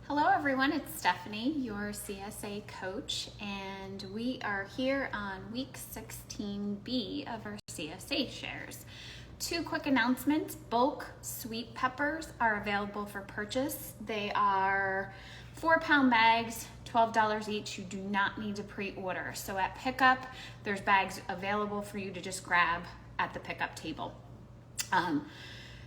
Hello everyone, it's Stephanie, your CSA coach, and we are here on week 16B of our CSA shares. Two quick announcements. Bulk sweet peppers are available for purchase. They are 4-pound bags, $12 each. You do not need to pre-order. So at pickup, there's bags available for you to just grab at the pickup table.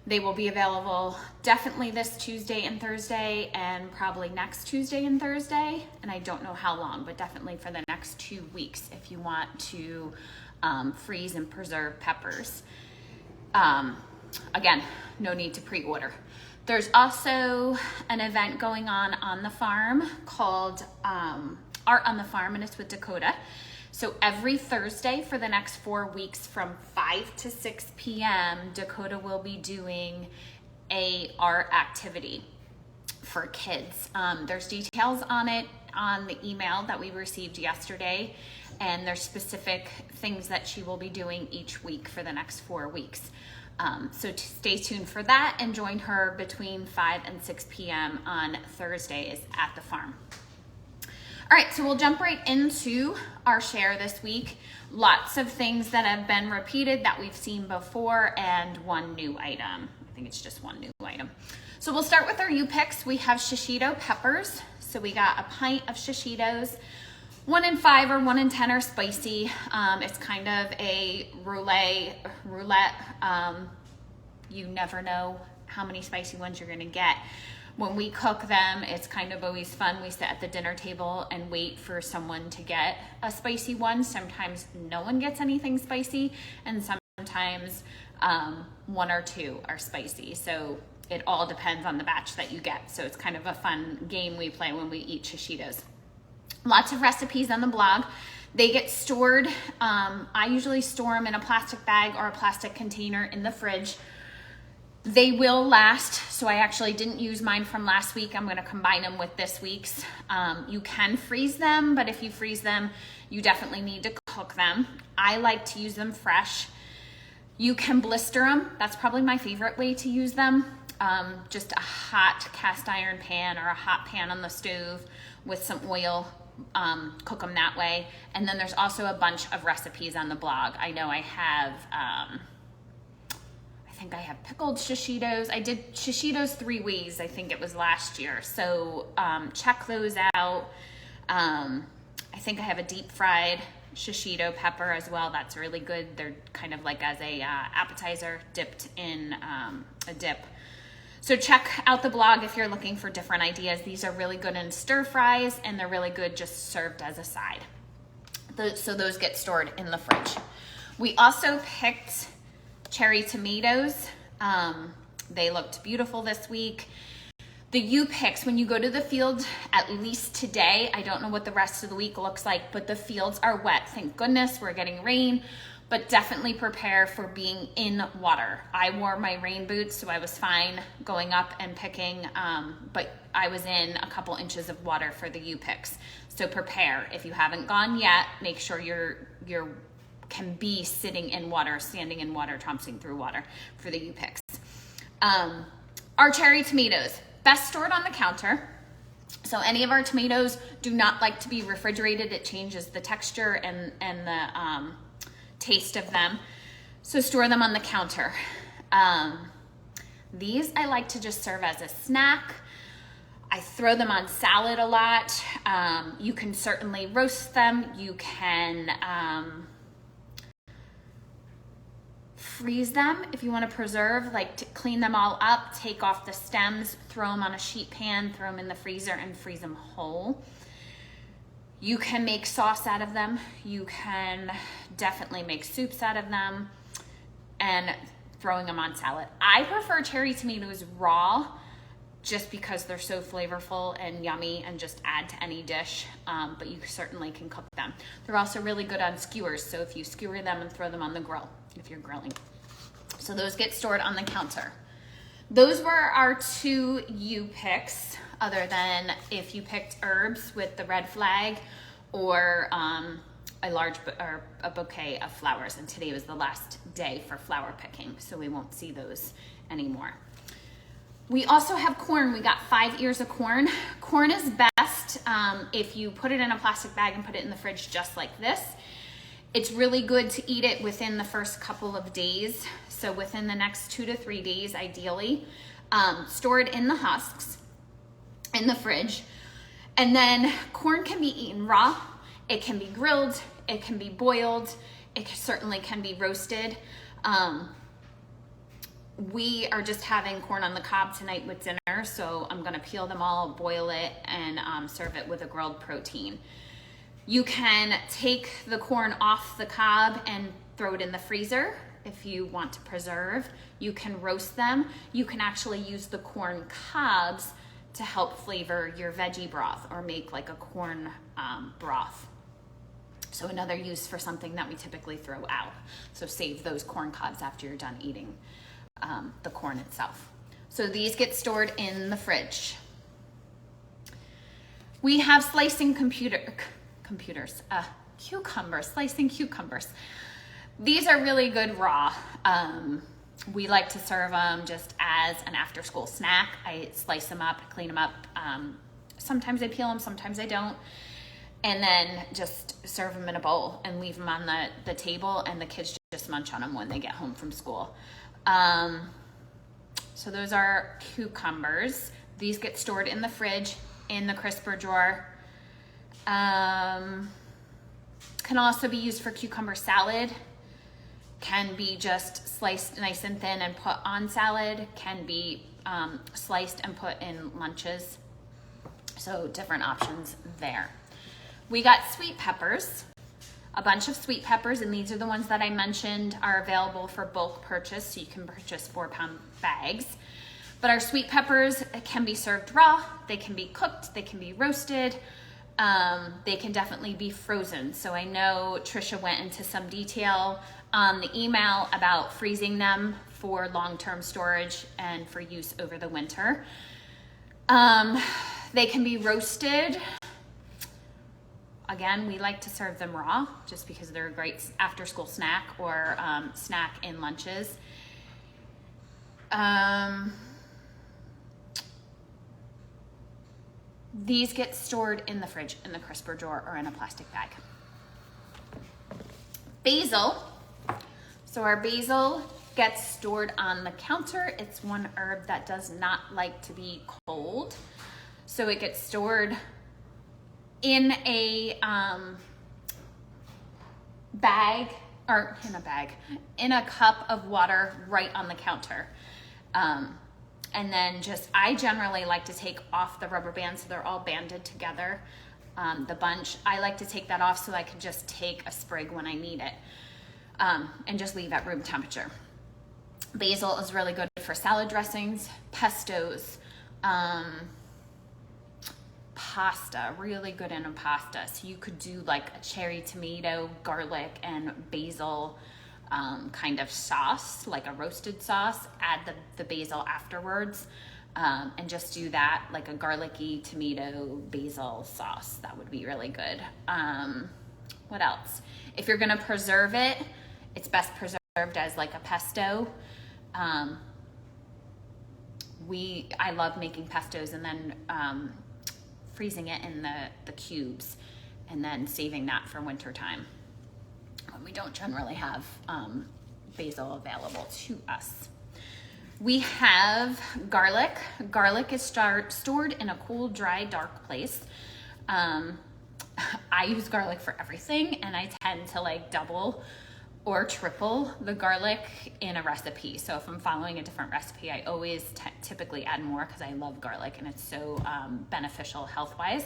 They will be available definitely this Tuesday and Thursday and probably next Tuesday and Thursday. And I don't know how long, but definitely for the next 2 weeks if you want to freeze and preserve peppers. Again, no need to pre-order. There's also an event going on the farm called Art on the Farm, and it's with Dakota. So every Thursday for the next 4 weeks from 5 to 6 p.m., Dakota will be doing a art activity for kids. There's details on it on the email that we received yesterday, and there's specific things that she will be doing each week for the next 4 weeks. So stay tuned for that and join her between 5 and 6 p.m. on Thursdays at the farm. All right, so we'll jump right into our share this week. Lots of things that have been repeated that we've seen before and one new item. I think it's just one new item. So we'll start with our U-picks. We have shishito peppers. So we got a pint of shishitos. 1 in 5 or 1 in 10 are spicy. It's kind of a roulette. You never know how many spicy ones you're gonna get. When we cook them, it's kind of always fun. We sit at the dinner table and wait for someone to get a spicy one. Sometimes no one gets anything spicy, and sometimes 1 or 2 are spicy. So it all depends on the batch that you get. So it's kind of a fun game we play when we eat shishitos. Lots of recipes on the blog. They get stored. I usually store them in a plastic bag or a plastic container in the fridge. They will last, so I actually didn't use mine from last week. I'm gonna combine them with this week's. You can freeze them, but if you freeze them, you definitely need to cook them. I like to use them fresh. You can blister them. That's probably my favorite way to use them. Just a hot cast iron pan or a hot pan on the stove with some oil. Cook them that way. And then there's also a bunch of recipes on the blog. I know I have, I have pickled shishitos. I did shishitos 3 ways, I think it was last year. So check those out. I think I have a deep fried shishito pepper as well. That's really good. They're kind of like as a appetizer dipped in a dip. So check out the blog if you're looking for different ideas. These are really good in stir fries, and they're really good just served as a side. So those get stored in the fridge. We also picked cherry tomatoes. They looked beautiful this week. The U-picks, when you go to the field, at least today, I don't know what the rest of the week looks like, but the fields are wet. Thank goodness we're getting rain, but definitely prepare for being in water. I wore my rain boots, so I was fine going up and picking, but I was in a couple inches of water for the U-picks. So prepare. If you haven't gone yet, make sure you're can be sitting in water, standing in water, tromping through water for the U-picks. Our cherry tomatoes, best stored on the counter. So any of our tomatoes do not like to be refrigerated. It changes the texture and the taste of them. So store them on the counter. These I like to just serve as a snack. I throw them on salad a lot. You can certainly roast them. You can freeze them if you want to preserve, like to clean them all up, take off the stems, throw them on a sheet pan, throw them in the freezer and freeze them whole. You can make sauce out of them. You can definitely make soups out of them and throwing them on salad. I prefer cherry tomatoes raw just because they're so flavorful and yummy and just add to any dish, but you certainly can cook them. They're also really good on skewers, so if you skewer them and throw them on the grill, if you're grilling. So those get stored on the counter. Those were our 2 U-picks, other than if you picked herbs with the red flag or a bouquet of flowers. And today was the last day for flower picking, so we won't see those anymore. We also have corn. We got 5 ears of corn. Corn is best if you put it in a plastic bag and put it in the fridge just like this. It's really good to eat it within the first couple of days. So within the next 2 to 3 days, ideally. Store it in the husks in the fridge. And then corn can be eaten raw. It can be grilled. It can be boiled. It certainly can be roasted. We are just having corn on the cob tonight with dinner, so I'm gonna peel them all, boil it, and serve it with a grilled protein. You can take the corn off the cob and throw it in the freezer if you want to preserve. You can roast them. You can actually use the corn cobs to help flavor your veggie broth or make like a corn broth. So another use for something that we typically throw out. So save those corn cobs after you're done eating the corn itself. So these get stored in the fridge. We have slicing cucumbers, slicing cucumbers. These are really good raw. We like to serve them just as an after school snack. I slice them up, clean them up. Sometimes I peel them, sometimes I don't. And then just serve them in a bowl and leave them on the table, and the kids just munch on them when they get home from school. So those are cucumbers. These get stored in the fridge, in the crisper drawer. Can also be used for cucumber salad. Can be just sliced nice and thin and put on salad. Can be sliced and put in lunches. So different options there. We got sweet peppers, a bunch of sweet peppers, and these are the ones that I mentioned are available for bulk purchase, so you can purchase 4-pound bags. But our sweet peppers can be served raw, they can be cooked, they can be roasted, they can definitely be frozen. So I know Trisha went into some detail on the email about freezing them for long-term storage and for use over the winter. They can be roasted. Again, we like to serve them raw just because they're a great after school snack or snack in lunches. These get stored in the fridge, in the crisper drawer, or in a plastic bag. Basil. So our basil gets stored on the counter. It's one herb that does not like to be cold. So it gets stored in a in a cup of water right on the counter. And then I generally like to take off the rubber band so they're all banded together, the bunch. I like to take that off so I can just take a sprig when I need it, and just leave at room temperature. Basil is really good for salad dressings, pestos, pasta, really good in a pasta. So you could do like a cherry tomato, garlic, and basil kind of sauce, like a roasted sauce. Add the basil afterwards, and just do that, like a garlicky tomato basil sauce. That would be really good. What else? If you're gonna preserve it, it's best preserved as like a pesto. I love making pestos and then freezing it in the cubes and then saving that for winter time when we don't generally have basil available to us. We have garlic. Garlic is stored in a cool, dry, dark place. I use garlic for everything, and I tend to like double or triple the garlic in a recipe. So if I'm following a different recipe, I always typically add more because I love garlic and it's so beneficial health-wise.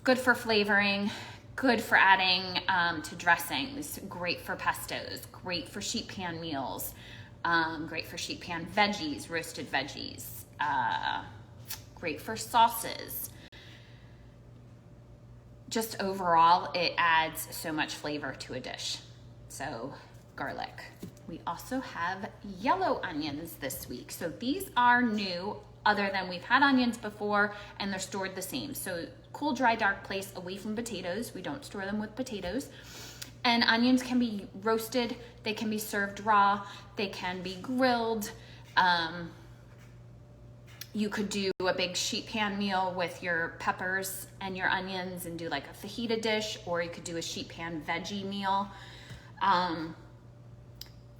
Good for flavoring, good for adding to dressings, great for pestos, great for sheet pan meals, great for sheet pan veggies, roasted veggies, great for sauces. Just overall, it adds so much flavor to a dish. So garlic. We also have yellow onions this week. So these are new, other than we've had onions before, and they're stored the same. So cool, dry, dark place away from potatoes. We don't store them with potatoes. And onions can be roasted. They can be served raw. They can be grilled. You could do a big sheet pan meal with your peppers and your onions and do like a fajita dish, or you could do a sheet pan veggie meal.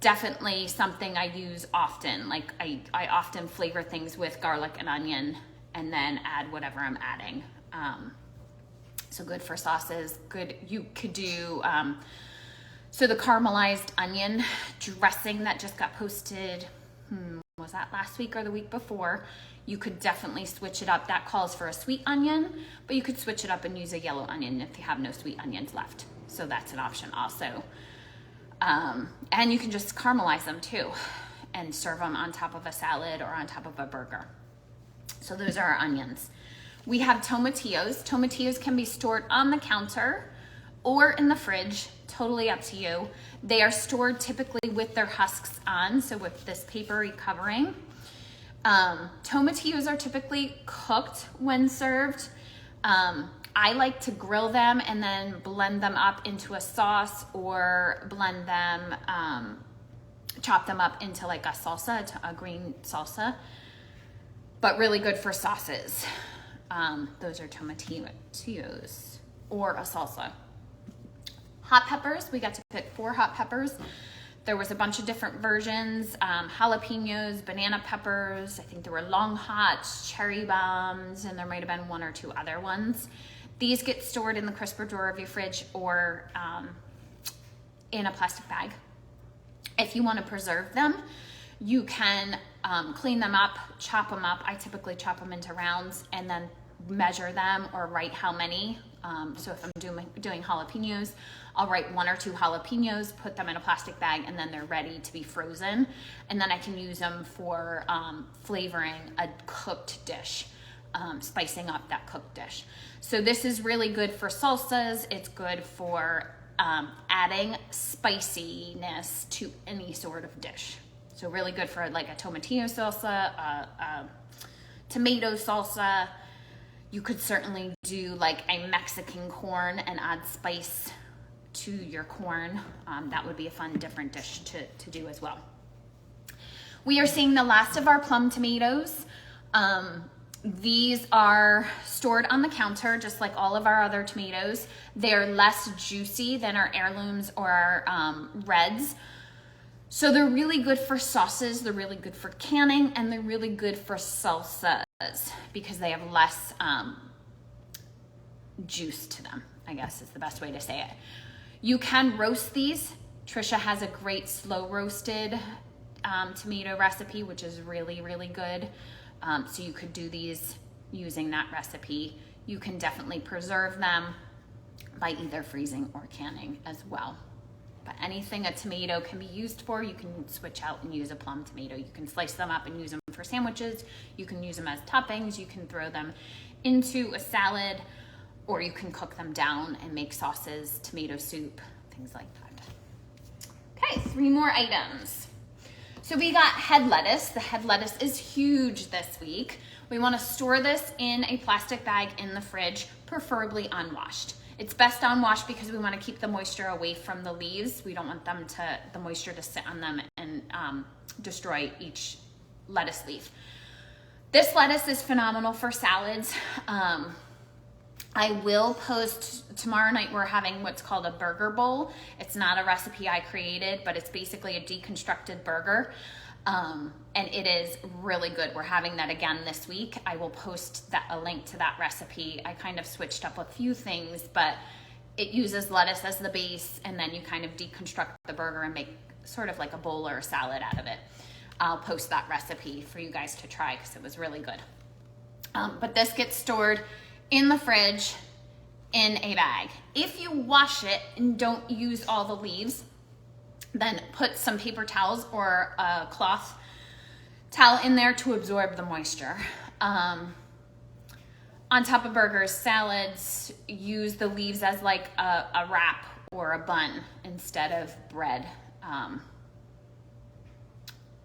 Definitely something I use often. Like I often flavor things with garlic and onion and then add whatever I'm adding. So good for sauces. Good. You could do, so the caramelized onion dressing that just got posted, was that last week or the week before? You could definitely switch it up. That calls for a sweet onion, but you could switch it up and use a yellow onion if you have no sweet onions left. So that's an option also. And you can just caramelize them too and serve them on top of a salad or on top of a burger. So those are our onions. We have tomatillos. Tomatillos can be stored on the counter or in the fridge, totally up to you. They are stored typically with their husks on, so with this papery covering. Tomatillos are typically cooked when served. I like to grill them and then blend them up into a sauce, or blend them, chop them up into like a salsa, a green salsa, but really good for sauces. Those are tomatillos or a salsa. Hot peppers, we got to pick 4 hot peppers. There was a bunch of different versions, jalapenos, banana peppers, I think there were long hots, cherry bombs, and there might have been 1 or 2 other ones. These get stored in the crisper drawer of your fridge or in a plastic bag. If you want to preserve them, you can clean them up, chop them up. I typically chop them into rounds and then measure them or write how many. So if I'm doing jalapenos, I'll write 1 or 2 jalapenos, put them in a plastic bag, and then they're ready to be frozen. And then I can use them for flavoring a cooked dish, spicing up that cooked dish. So this is really good for salsas. It's good for adding spiciness to any sort of dish. So really good for like a tomatillo salsa, a tomato salsa. You could certainly do like a Mexican corn and add spice to your corn. That would be a fun, different dish to do as well. We are seeing the last of our plum tomatoes. These are stored on the counter, just like all of our other tomatoes. They're less juicy than our heirlooms or our reds. So they're really good for sauces, they're really good for canning, and they're really good for salsas because they have less juice to them, I guess is the best way to say it. You can roast these. Trisha has a great slow roasted tomato recipe, which is really, really good. So you could do these using that recipe. You can definitely preserve them by either freezing or canning as well. But anything a tomato can be used for, you can switch out and use a plum tomato. You can slice them up and use them for sandwiches. You can use them as toppings. You can throw them into a salad, or you can cook them down and make sauces, tomato soup, things like that. Okay, 3 more items. So we got head lettuce. The head lettuce is huge this week. We want to store this in a plastic bag in the fridge, preferably unwashed. It's best unwashed because we want to keep the moisture away from the leaves. We don't want the moisture to sit on them and destroy each lettuce leaf. This lettuce is phenomenal for salads. I will post, tomorrow night we're having what's called a burger bowl. It's not a recipe I created, but it's basically a deconstructed burger. And it is really good. We're having that again this week. I will post a link to that recipe. I kind of switched up a few things, but it uses lettuce as the base, and then you kind of deconstruct the burger and make sort of like a bowl or a salad out of it. I'll post that recipe for you guys to try because it was really good. But this gets stored in the fridge in a bag. If you wash it and don't use all the leaves, then put some paper towels or a cloth towel in there to absorb the moisture. On top of burgers, salads, use the leaves as like a wrap or a bun instead of bread,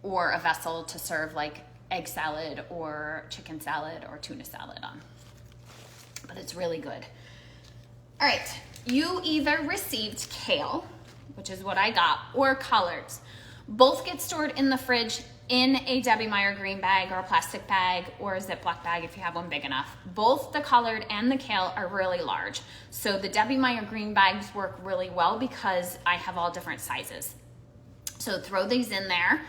or a vessel to serve like egg salad or chicken salad or tuna salad on. But it's really good. All right, you either received kale, which is what I got, or collards. Both get stored in the fridge in a Debbie Meyer green bag or a plastic bag or a Ziploc bag if you have one big enough. Both the collard and the kale are really large. So the Debbie Meyer green bags work really well because I have all different sizes. So throw these in there,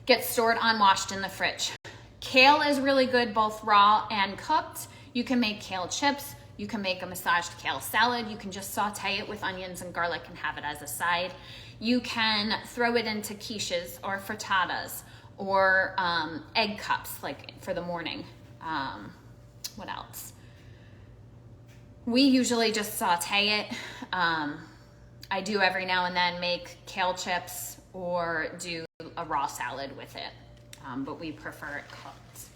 get stored unwashed in the fridge. Kale is really good both raw and cooked. You can make kale chips. You can make a massaged kale salad. You can just saute it with onions and garlic and have it as a side. You can throw it into quiches or frittatas or egg cups, like for the morning. What else? We usually just saute it. I do every now and then make kale chips or do a raw salad with it, but we prefer it cooked.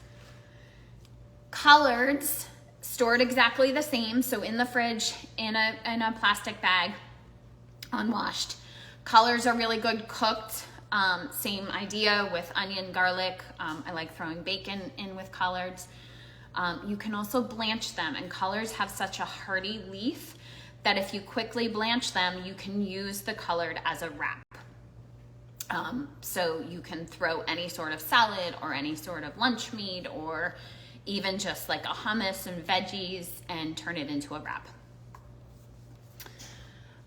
Collards, stored exactly the same, so in the fridge, in a plastic bag, unwashed. Collards are really good cooked. Same idea with onion, garlic. I like throwing bacon in with collards. You can also blanch them, and collards have such a hearty leaf that if you quickly blanch them, you can use the collard as a wrap. So you can throw any sort of salad or any sort of lunch meat or even just like a hummus and veggies and turn it into a wrap.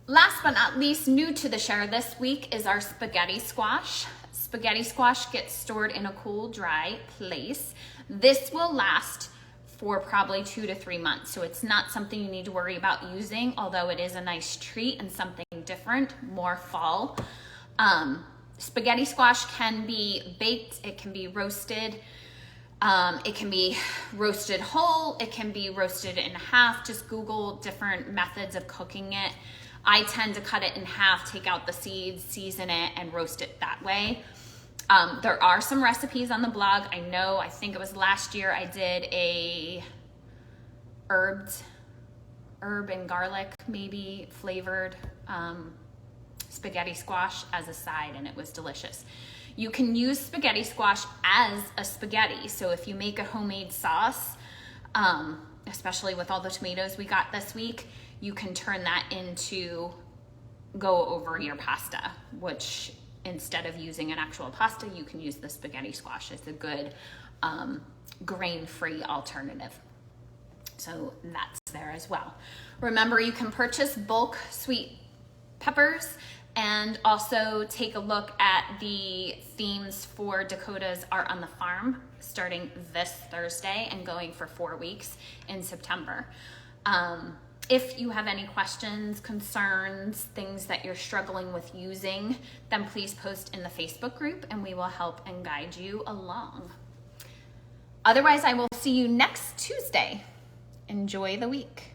Last but not least, new to the share this week is our spaghetti squash. Spaghetti squash gets stored in a cool, dry place. This will last for probably 2 to 3 months. So it's not something you need to worry about using, although it is a nice treat and something different, more fall. Spaghetti squash can be baked, it can be roasted, it can be roasted whole, it can be roasted in half. Just Google different methods of cooking it. I tend to cut it in half, take out the seeds, season it, and roast it that way. There are some recipes on the blog. I think it was last year I did a herb and garlic maybe flavored spaghetti squash as a side, and it was delicious. You can use spaghetti squash as a spaghetti. So if you make a homemade sauce, especially with all the tomatoes we got this week, you can turn that into go over your pasta, which instead of using an actual pasta, you can use the spaghetti squash as a good grain-free alternative. So that's there as well. Remember, you can purchase bulk sweet peppers and also take a look at the themes for Dakota's Art on the Farm starting this Thursday and going for 4 weeks in September. If you have any questions, concerns, things that you're struggling with using, then please post in the Facebook group and we will help and guide you along. Otherwise, I will see you next Tuesday. Enjoy the week.